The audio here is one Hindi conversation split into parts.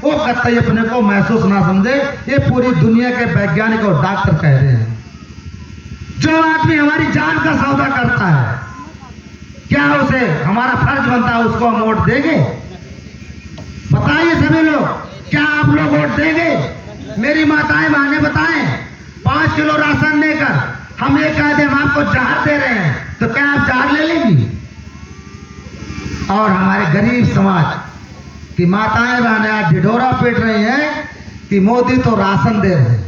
वो कतई अपने को महसूस ना समझे। ये पूरी दुनिया के वैज्ञानिक और डॉक्टर कह रहे हैं। जो आदमी हमारी जान का सौदा करता है, क्या उसे हमारा फर्ज बनता है उसको हम वोट देंगे? बताइए सभी लोग, क्या आप लोग वोट देंगे? मेरी माताएं बहने बताएं, 5 किलो राशन लेकर हम ये कह दें हम आपको जहर दे रहे हैं, तो क्या आप जहर ले लेंगी? और हमारे गरीब समाज की माताएं बहने आज ढिढोरा पीट रही हैं कि मोदी तो राशन दे रहे हैं।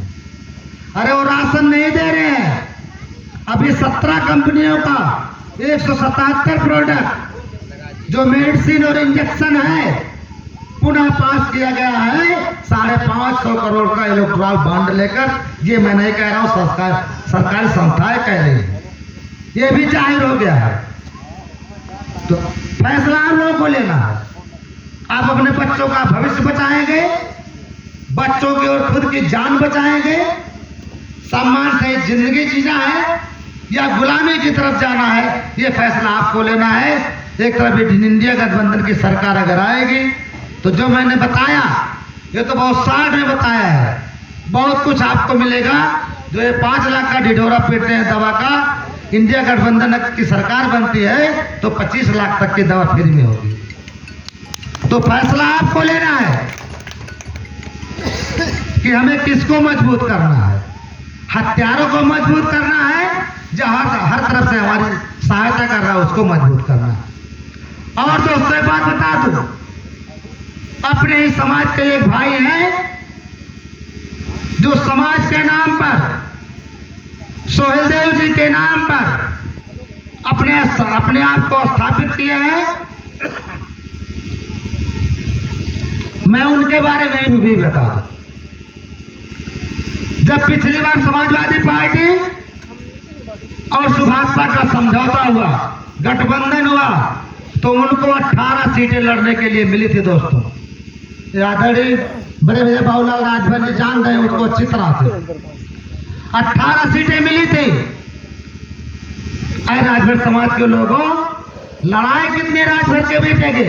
अरे वो राशन नहीं दे रहे हैं। अभी 17 कंपनियों का 177 प्रोडक्ट जो मेडिसिन और इंजेक्शन है पुनः पास किया गया है 550 करोड़ का इलेक्ट्रॉल बॉन्ड लेकर। ये मैं नहीं कह रहा हूं, सरकारी संस्थाएं कह रही है, ये भी जाहिर हो गया है। तो फैसला आप लोगों को लेना है। आप अपने बच्चों का भविष्य बचाएंगे, बच्चों की और खुद की जान बचाएंगे, सम्मान से जिंदगी जीना है या गुलामी की तरफ जाना है, ये फैसला आपको लेना है। एक तरफ इंडिया गठबंधन की सरकार अगर आएगी तो जो मैंने बताया, ये तो बहुत शार्ट में बताया है, बहुत कुछ आपको मिलेगा। जो ये 5 लाख का ढिढोरा पीटते हैं दवा का, इंडिया गठबंधन की सरकार बनती है तो 25 लाख तक की दवा फ्री में होगी। तो फैसला आपको लेना है कि हमें किसको मजबूत करना है। हत्यारों को मजबूत करना है, जो हर तरफ से हमारी सहायता कर रहा है उसको मजबूत करना है। और दोस्तों एक बात बता दूं, अपने ही समाज के एक भाई हैं जो समाज के नाम पर, सोहेल देव जी के नाम पर अपने आप को स्थापित किए हैं। मैं उनके बारे में भी बता दूं। जब पिछली बार समाजवादी पार्टी और सुभाषपा का समझौता हुआ, गठबंधन हुआ, तो उनको 18 सीटें लड़ने के लिए मिली थी दोस्तों। आदरणीय बड़े भैया बाबूलाल राजभर जी जान रहे हैं उनको अच्छी तरह से। 18 सीटें मिली थी। अरे राजभर समाज के लोगों, लड़ाई कितने राजभर के बेटे के?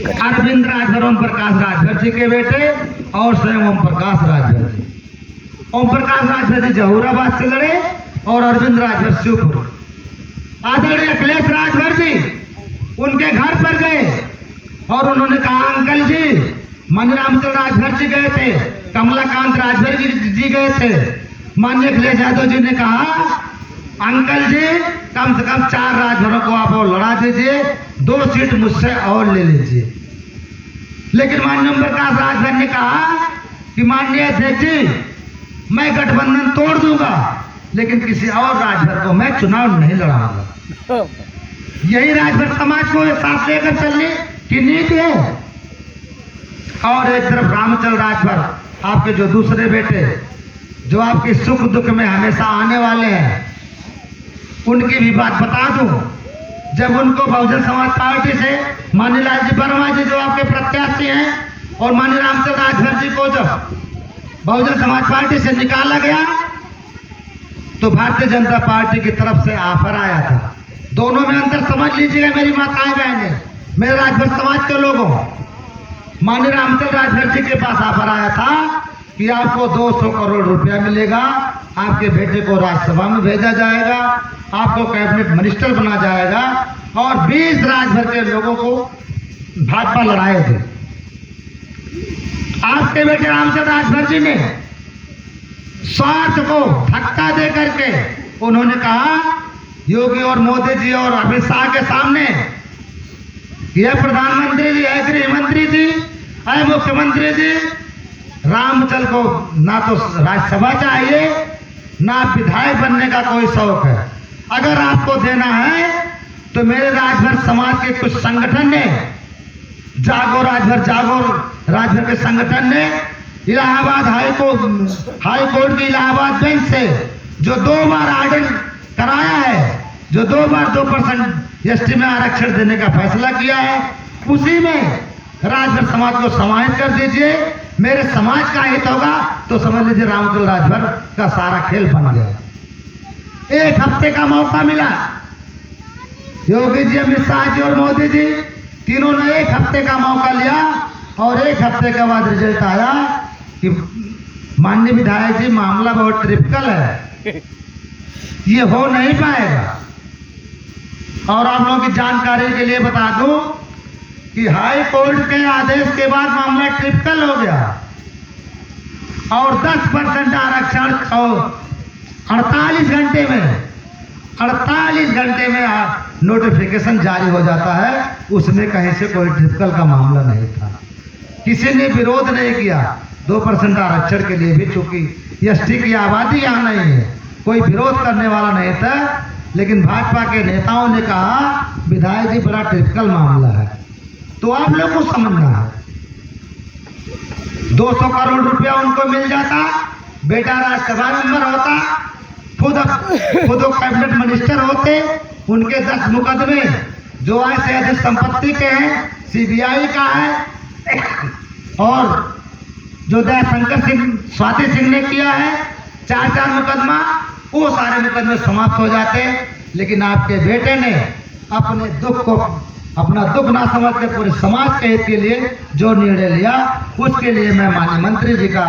अरविंद राजभर, ओम प्रकाश राजभर जी के बेटे और स्वयं ओम प्रकाश राजभर जी। ओम प्रकाश राजभर जी जहूराबाद से लड़े और अरविंद राजभर शिवपुर। आदरणीय अखिलेश राजभर जी उनके घर पर गए और उन्होंने कहा, अंकल जी, मनीरामचंद्र राजभर जी गए थे, कमलाकांत राजभर जी गए थे। माननीय अखिलेश यादव जी ने कहा, अंकल जी कम से कम 4 राजभरों को आप और लड़ा दीजिए, 2 सीट मुझसे और ले लीजिए। लेकिन माननीय ओम प्रकाश राजभर ने कहा कि माननीय अध्यक्ष जी, मैं गठबंधन तोड़ दूंगा लेकिन किसी और राजभर को मैं चुनाव नहीं लड़ाऊंगा। यही राजभर समाज को साथ लेकर चलने की नीति है। और एक तरफ रामचंद्र राजभर, आपके जो दूसरे बेटे, जो आपके सुख दुख में हमेशा आने वाले हैं, उनकी भी बात बता दूं। जब उनको बहुजन समाज पार्टी से मानीलाल जी वर्मा जी जो आपके प्रत्याशी हैं और मानी रामचंद्र राजभर जी को जब बहुजन समाज पार्टी से निकाला गया तो भारतीय जनता पार्टी की तरफ से ऑफर आया था। दोनों में अंतर समझ लीजिएगा मेरी माताएं बहनें, मेरे राजभर समाज के लोगों। माननीय रामचंद्र राजभर जी के पास ऑफर आया था कि आपको 200 करोड़ रुपया मिलेगा, आपके बेटे को राज्यसभा में भेजा जाएगा, आपको कैबिनेट मिनिस्टर बना जाएगा और 20 राजभर के लोगों को भाजपा लड़ाए थे। आपके बेटे रामचंद्र राजभर जी ने स्वार्थ को धक्का दे करके उन्होंने कहा, योगी और मोदी जी और अमित शाह के सामने, यह प्रधानमंत्री जी, है गृह मंत्री जी, है मुख्यमंत्री जी, रामचंद्र को ना तो राज्यसभा चाहिए ना विधायक बनने का कोई शौक है। अगर आपको देना है तो मेरे राजभर समाज के कुछ संगठन ने, जागो राजभर के संगठन ने इलाहाबाद हाई कोर्ट की इलाहाबाद बेंच से जो 2 बार आर्डर कराया है, जो 2 बार 2% एसटी में आरक्षण देने का फैसला किया है, उसी में राजभर समाज को समाहित कर दीजिए। मेरे समाज का हित होगा तो समझ लीजिए रामचंद्र राजभर का सारा खेल बन गया। 1 हफ्ते का मौका मिला। योगी जी, अमित शाह जी और मोदी जी तीनों ने 1 हफ्ते का मौका लिया और 1 हफ्ते के बाद रिजल्ट आया कि माननीय विधायक जी मामला बहुत क्रिटिकल है, ये हो नहीं पाएगा। और आप लोगों की जानकारी के लिए बता दूं कि हाई कोर्ट के आदेश के बाद मामला क्रिटिकल हो गया और 10% आरक्षण और 48 घंटे में नोटिफिकेशन जारी हो जाता है। उसमें कहीं से कोई क्रिटिकल का मामला नहीं था, किसी ने विरोध नहीं किया 2% आरक्षण के लिए भी, चूंकि एसटी की आबादी यहाँ नहीं है, कोई विरोध करने वाला नहीं था। लेकिन भाजपा के नेताओं ने कहा विधायक जी बड़ा क्रिटिकल मामला है। तो आप लोग को समझना है 200 करोड़ रुपया उनको मिल जाता, बेटा राज्यसभा मेंबर होता, खुद कैबिनेट मिनिस्टर होते, उनके 10 मुकदमे जो आय से अधिक संपत्ति के हैं सीबीआई का है, और जो दयाशंकर सिंह स्वाति सिंह ने किया है 4 मुकदमा, वो सारे मुकदमे समाप्त हो जाते। लेकिन आपके बेटे ने अपना दुख ना समझ के पूरे समाज के हित के लिए जो निर्णय लिया, उसके लिए मैं माननीय मंत्री जी का